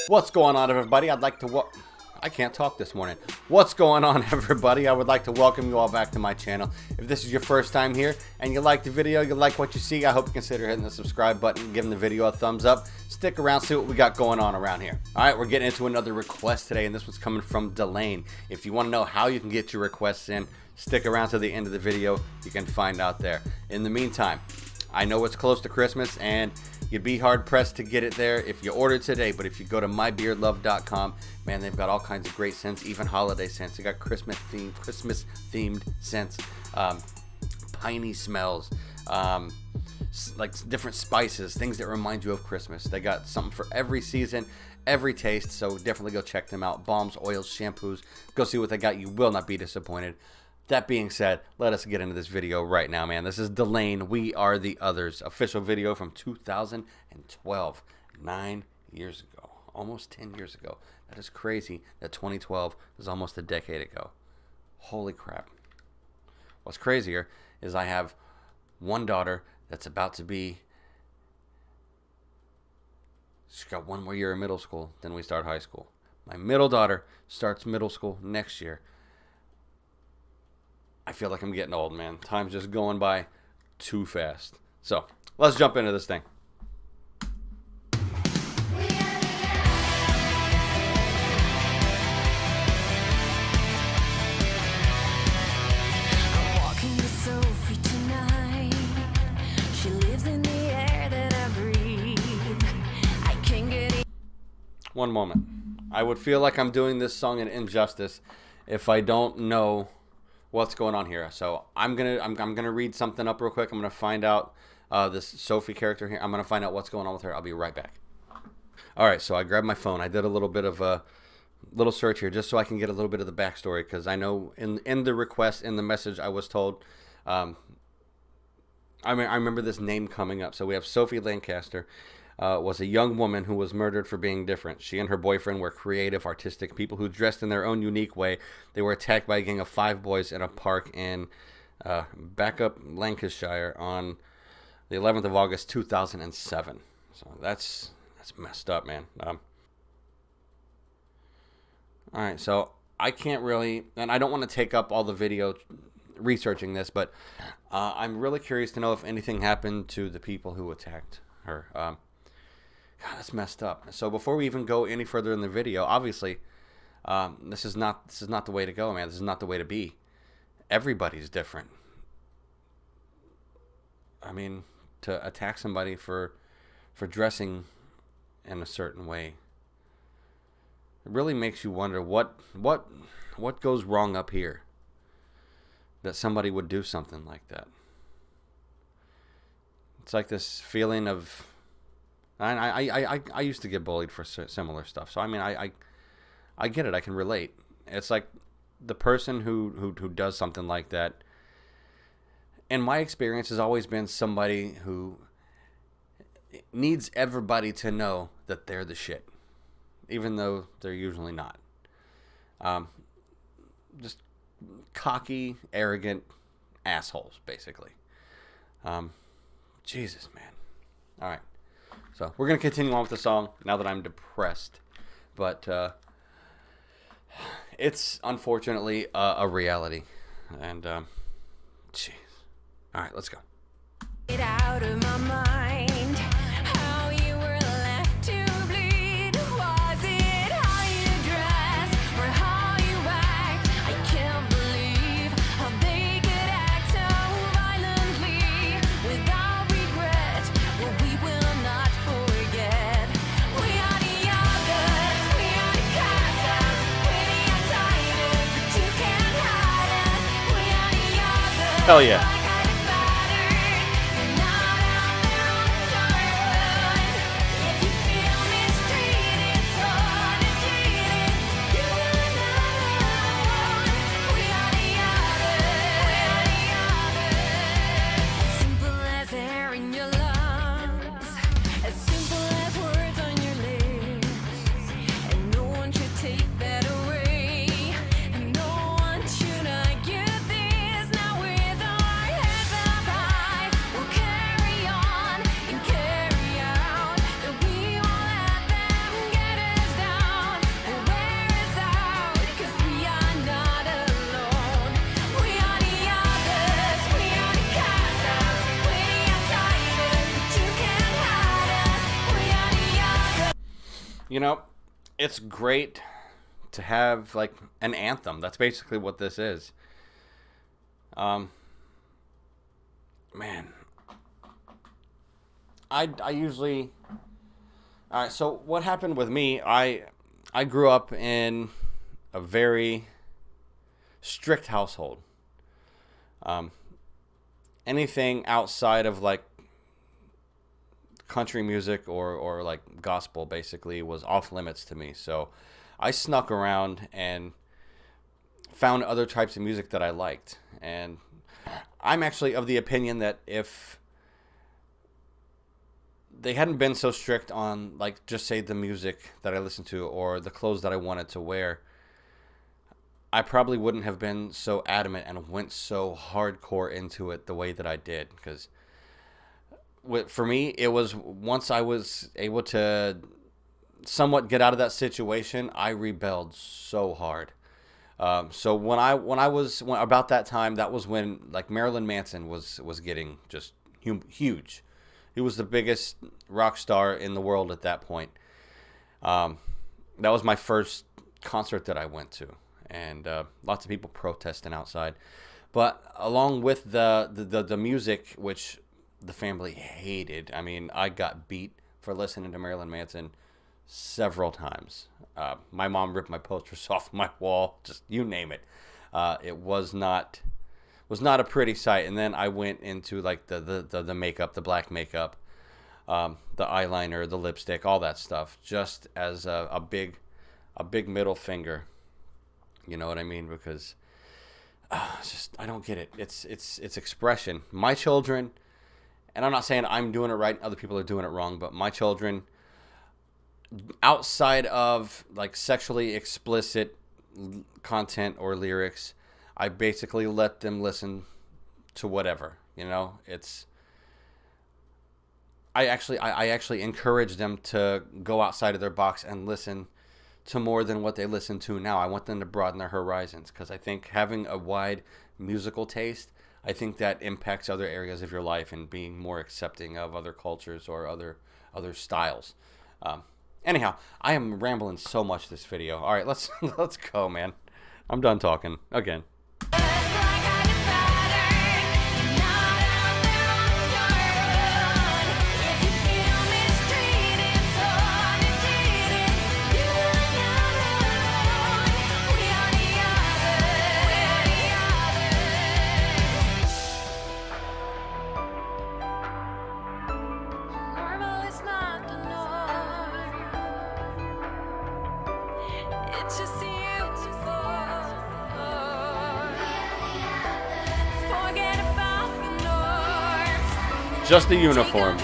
What's going on, everybody? I can't talk this morning. What's going on, everybody? I would like to welcome you all back to my channel. If this is your first time here and you like the video, you like what you see, I hope you consider hitting the subscribe button, giving the video a thumbs up. Stick around, see what we got going on around here. All right, we're getting into another request today, and this one's coming from DELAIN. If you want to know how you can get your requests in, stick around to the end of the video. You can find out there. In the meantime, I know it's close to Christmas, and you'd be hard-pressed to get it there if you order today, but if you go to mybeardlove.com, man, they've got all kinds of great scents, even holiday scents. They got Christmas-themed scents, piney smells, like different spices, things that remind you of Christmas. They got something for every season, every taste, so definitely go check them out. Balms, oils, shampoos, go see what they got. You will not be disappointed. That being said, let us get into this video right now, man. This is DELAIN, We Are the Others, official video from 2012, 9 years ago, almost 10 years ago. That is crazy that 2012 was almost a decade ago. Holy crap. What's crazier is I have one daughter that's about to be, she's got one more year of middle school, then we start high school. My middle daughter starts middle school next year. I feel like I'm getting old, man. Time's just going by too fast. So, let's jump into this thing. I'm walking with Sophie tonight. She lives in the air that I breathe. I can't get it. One moment. I would feel like I'm doing this song an injustice if I don't know what's going on here. So I'm gonna read something up real quick. I'm gonna find out this Sophie character here. I'm gonna find out what's going on with her. I'll be right back. All right, so I grabbed my phone. I did a little bit of a little search here just so I can get a little bit of the backstory, because I know in the request, in the message, I was told. I remember this name coming up. So we have Sophie Lancaster. Was a young woman who was murdered for being different. She and her boyfriend were creative, artistic people who dressed in their own unique way. They were attacked by a gang of 5 boys in a park in backup Lancaster on the 11th of August, 2007. So that's messed up, man. All right, so I can't really, and I don't want to take up all the video researching this, but I'm really curious to know if anything happened to the people who attacked her. God, that's messed up. So before we even go any further in the video, obviously, this is not the way to go, man. This is not the way to be. Everybody's different. I mean, to attack somebody for dressing in a certain way, it really makes you wonder what goes wrong up here that somebody would do something like that. It's like this feeling of, I used to get bullied for similar stuff, so I mean I get it. I can relate. It's like the person who does something like that, in my experience, has always been somebody who needs everybody to know that they're the shit, even though they're usually not. Just cocky, arrogant assholes, basically. Jesus, man. All right. So we're going to continue on with the song now that I'm depressed. But it's unfortunately a reality. And, jeez. All right, let's go. Get out of my mind. How you were left to bleed. Was it how you dress or how you act? I can't believe how they could act so violently without regret. But we will not forget. We are the others. We are the castles. We're the outsiders, but you can't hide us. We are the others. Hell yeah. Take that away, and no one should I get this. Now we're the You know, it's great to have like an anthem. That's basically what this is. Man, I usually. All right. So what happened with me? I grew up in a very strict household. Anything outside of like country music or like gospel basically was off limits to me. So I snuck around and found other types of music that I liked. And I'm actually of the opinion that if they hadn't been so strict on, like, just say the music that I listened to or the clothes that I wanted to wear, I probably wouldn't have been so adamant and went so hardcore into it the way that I did. Because for me, it was once I was able to somewhat get out of that situation, I rebelled so hard. So when I was about that time, that was when like Marilyn Manson was getting just huge. He was the biggest rock star in the world at that point. That was my first concert that I went to, and lots of people protesting outside. But along with the music, which the family hated. I mean, I got beat for listening to Marilyn Manson several times. My mom ripped my posters off my wall, just you name it. It was not a pretty sight. And then I went into like the makeup, the black makeup, the eyeliner, the lipstick, all that stuff, just as a big middle finger. You know what I mean? Because it's just, I don't get it. It's expression. My children, and I'm not saying I'm doing it right, other people are doing it wrong, but my children, outside of like sexually explicit content or lyrics, I basically let them listen to whatever. You know, I actually encourage them to go outside of their box and listen to more than what they listen to now. I want them to broaden their horizons, because I think having a wide musical taste, I think that impacts other areas of your life and being more accepting of other cultures or other styles. Anyhow, I am rambling so much this video. All right, let's go, man. I'm done talking again. Just the uniform.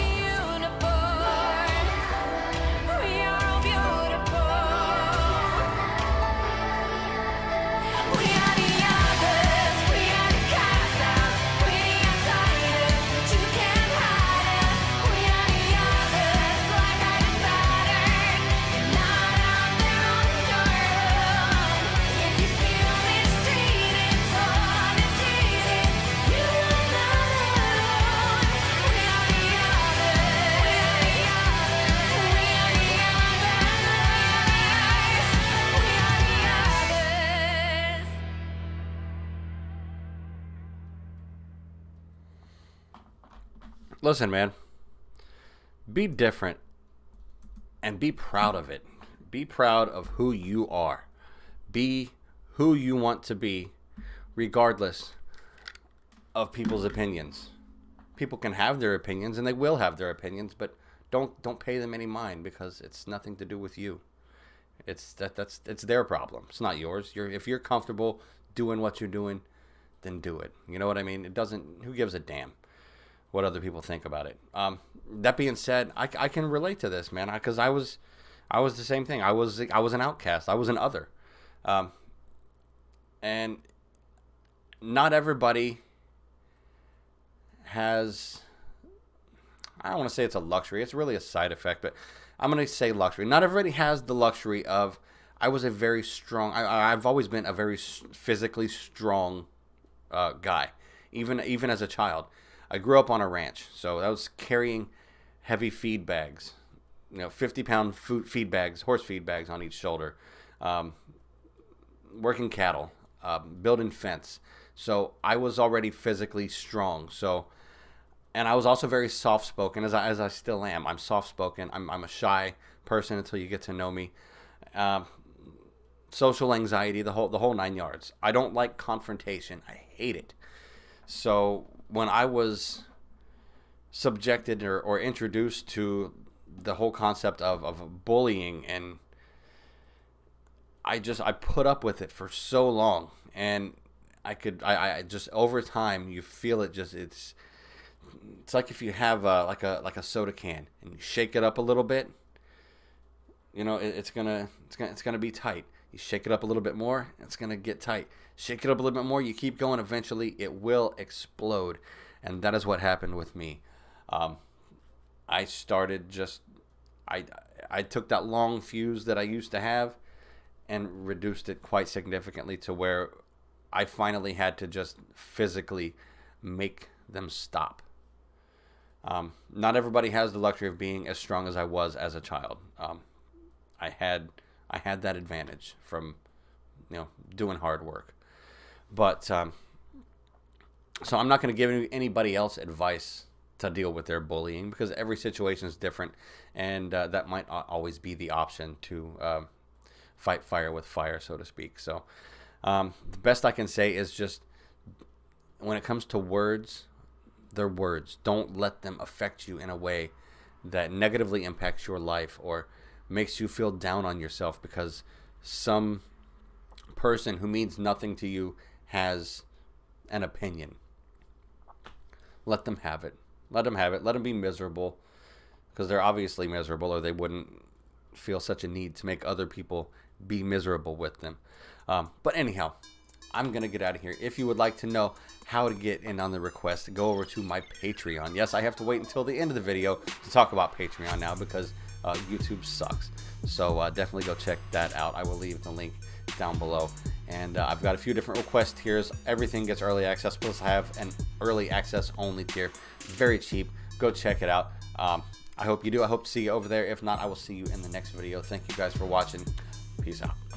Listen, man, be different and be proud of it. Be proud of who you are. Be who you want to be, regardless of people's opinions. People can have their opinions, and they will have their opinions, but don't pay them any mind, because it's nothing to do with you. It's their problem. It's not yours. If you're comfortable doing what you're doing, then do it. You know what I mean? It doesn't. Who gives a damn what other people think about it? That being said, I can relate to this, man, because I was the same thing. I was an outcast. I was an other, and not everybody has. I don't want to say it's a luxury. It's really a side effect, but I'm going to say luxury. Not everybody has the luxury of. I was a very strong. I've always been a very physically strong guy, even as a child. I grew up on a ranch, so I was carrying heavy feed bags 50-pound feed bags, horse feed bags on each shoulder, working cattle, building fence. So I was already physically strong. And I was also very soft-spoken, as I still am. I'm soft-spoken. I'm a shy person until you get to know me. Social anxiety, the whole 9 yards. I don't like confrontation. I hate it. So when I was subjected or introduced to the whole concept of bullying, and I put up with it for so long, and I just, over time, you feel it. It's like if you have like a soda can and you shake it up a little bit, it's gonna be tight. You shake it up a little bit more, it's gonna get tight. Shake it up a little bit more, you keep going, eventually it will explode. And that is what happened with me. I started I took that long fuse that I used to have and reduced it quite significantly to where I finally had to just physically make them stop. Not everybody has the luxury of being as strong as I was as a child. I had that advantage from doing hard work. But so I'm not going to give anybody else advice to deal with their bullying, because every situation is different, and that might always be the option to fight fire with fire, so to speak. So the best I can say is just, when it comes to words, they're words. Don't let them affect you in a way that negatively impacts your life or makes you feel down on yourself because some person who means nothing to you has an opinion. Let them have it. Let them have it. Let them be miserable, because they're obviously miserable, or they wouldn't feel such a need to make other people be miserable with them. But anyhow, I'm going to get out of here. If you would like to know how to get in on the request, go over to my Patreon. Yes, I have to wait until the end of the video to talk about Patreon now, because YouTube sucks. So definitely go check that out. I will leave the link down below. And I've got a few different request tiers. Everything gets early access, plus I have an early access only tier. Very cheap. Go check it out. I hope you do. I hope to see you over there. If not, I will see you in the next video. Thank you guys for watching. Peace out.